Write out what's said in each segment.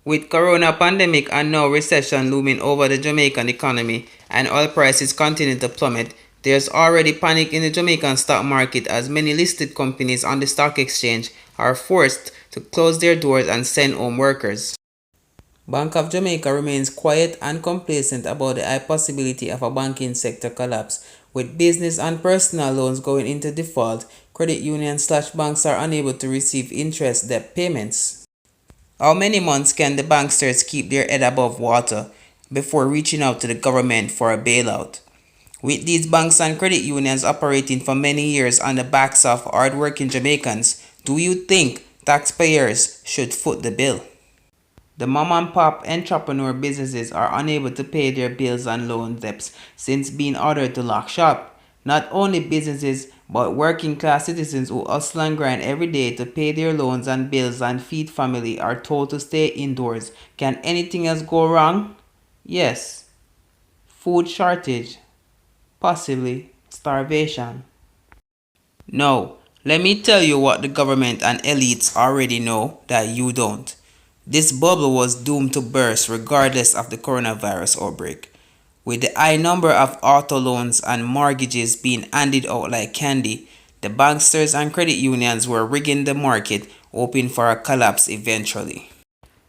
With corona pandemic and now recession looming over the Jamaican economy and oil prices continue to plummet, there's already panic in the Jamaican stock market as many listed companies on the stock exchange are forced to close their doors and send home workers. Bank of Jamaica remains quiet and complacent about the high possibility of a banking sector collapse. With business and personal loans going into default, credit unions/banks are unable to receive interest debt payments. How many months can the banksters keep their head above water before reaching out to the government for a bailout? With these banks and credit unions operating for many years on the backs of hard-working Jamaicans, do you think taxpayers should foot the bill? The mom-and-pop entrepreneur businesses are unable to pay their bills and loan debts since being ordered to lock shop. Not only businesses, but working-class citizens who hustle and grind every day to pay their loans and bills and feed family are told to stay indoors. Can anything else go wrong? Yes. Food shortage. Possibly starvation. No, let me tell you what the government and elites already know that you don't. This bubble was doomed to burst regardless of the coronavirus outbreak. With the high number of auto loans and mortgages being handed out like candy, the banksters and credit unions were rigging the market, hoping for a collapse eventually.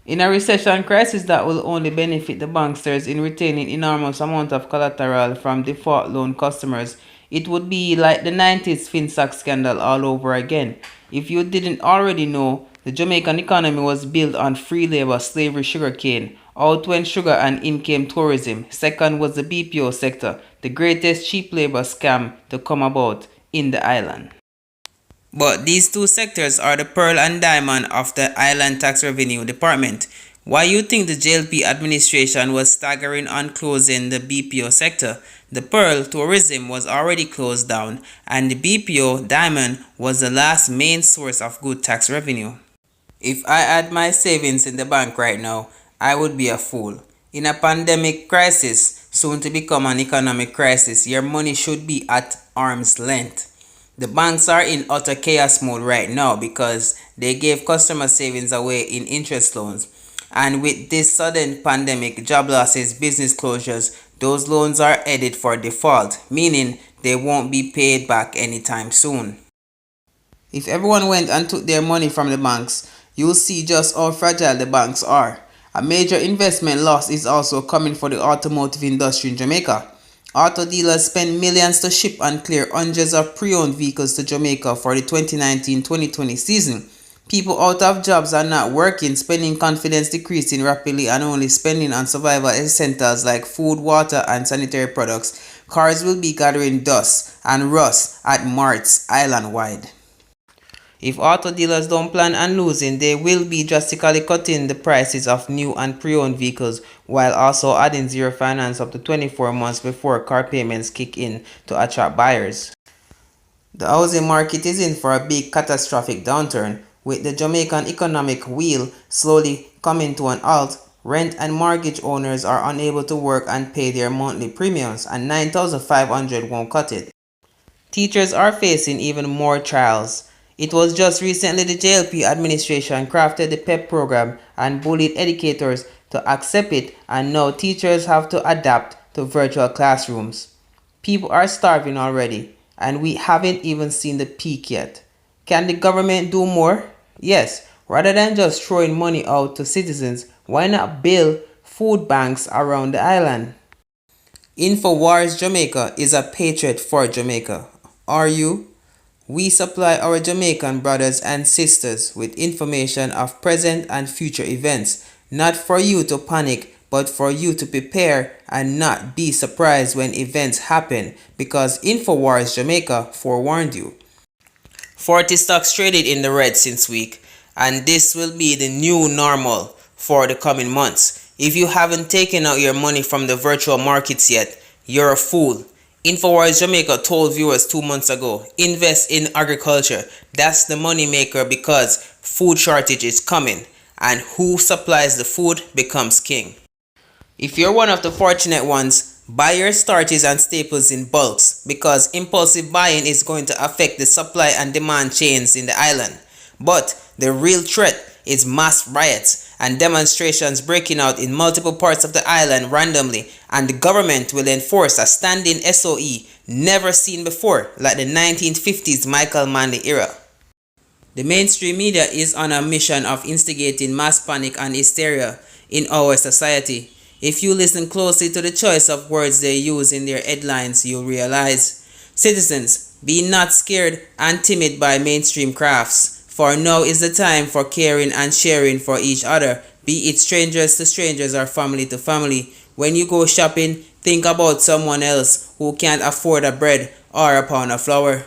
In a recession crisis that will only benefit the banksters in retaining enormous amount of collateral from default loan customers, it would be like the 90s FinSac scandal all over again. If you didn't already know, the Jamaican economy was built on free labor, slavery, sugarcane. Out went sugar and in came tourism. Second was the BPO sector, the greatest cheap labor scam to come about in the island. But these two sectors are the pearl and diamond of the Island Tax Revenue Department. Why you think the JLP administration was staggering on closing the BPO sector? The pearl, tourism, was already closed down, and the BPO, diamond, was the last main source of good tax revenue. If I had my savings in the bank right now, I would be a fool. In a pandemic crisis, soon to become an economic crisis, your money should be at arm's length. The banks are in utter chaos mode right now because they gave customer savings away in interest loans. And with this sudden pandemic, job losses, business closures, those loans are headed for default, meaning they won't be paid back anytime soon. If everyone went and took their money from the banks, you'll see just how fragile the banks are. A major investment loss is also coming for the automotive industry in Jamaica. Auto dealers spend millions to ship and clear hundreds of pre-owned vehicles to Jamaica for the 2019-2020 season. People out of jobs are not working, spending confidence decreasing rapidly and only spending on survival essentials like food, water and sanitary products. Cars will be gathering dust and rust at marts island-wide. If auto dealers don't plan on losing, they will be drastically cutting the prices of new and pre-owned vehicles while also adding zero finance up to 24 months before car payments kick in to attract buyers. The housing market is in for a big catastrophic downturn, with the Jamaican economic wheel slowly coming to an halt. Rent and mortgage owners are unable to work and pay their monthly premiums, and 9,500 won't cut it. Teachers are facing even more trials. It was just recently the JLP administration crafted the PEP program and bullied educators to accept it, and now teachers have to adapt to virtual classrooms. People are starving already, and we haven't even seen the peak yet. Can the government do more? Yes, rather than just throwing money out to citizens, why not build food banks around the island? InfoWars Jamaica is a patriot for Jamaica. Are you? We supply our Jamaican brothers and sisters with information of present and future events, not for you to panic, but for you to prepare and not be surprised when events happen, because InfoWars Jamaica forewarned you. 40 stocks traded in the red since week, and this will be the new normal for the coming months. If you haven't taken out your money from the virtual markets yet, you're a fool. InfoWars Jamaica told viewers 2 months ago, invest in agriculture. That's the money maker because food shortage is coming, and who supplies the food becomes king. If you're one of the fortunate ones, buy your starches and staples in bulks because impulsive buying is going to affect the supply and demand chains in the island. But the real threat is mass riots and demonstrations breaking out in multiple parts of the island randomly, and the government will enforce a standing SOE never seen before, like the 1950s Michael Manley era. The mainstream media is on a mission of instigating mass panic and hysteria in our society. If you listen closely to the choice of words they use in their headlines, you'll realize, citizens, be not scared and timid by mainstream crafts, for now is the time for caring and sharing for each other, be it strangers to strangers or family to family. When you go shopping, think about someone else who can't afford a bread or a pound of flour.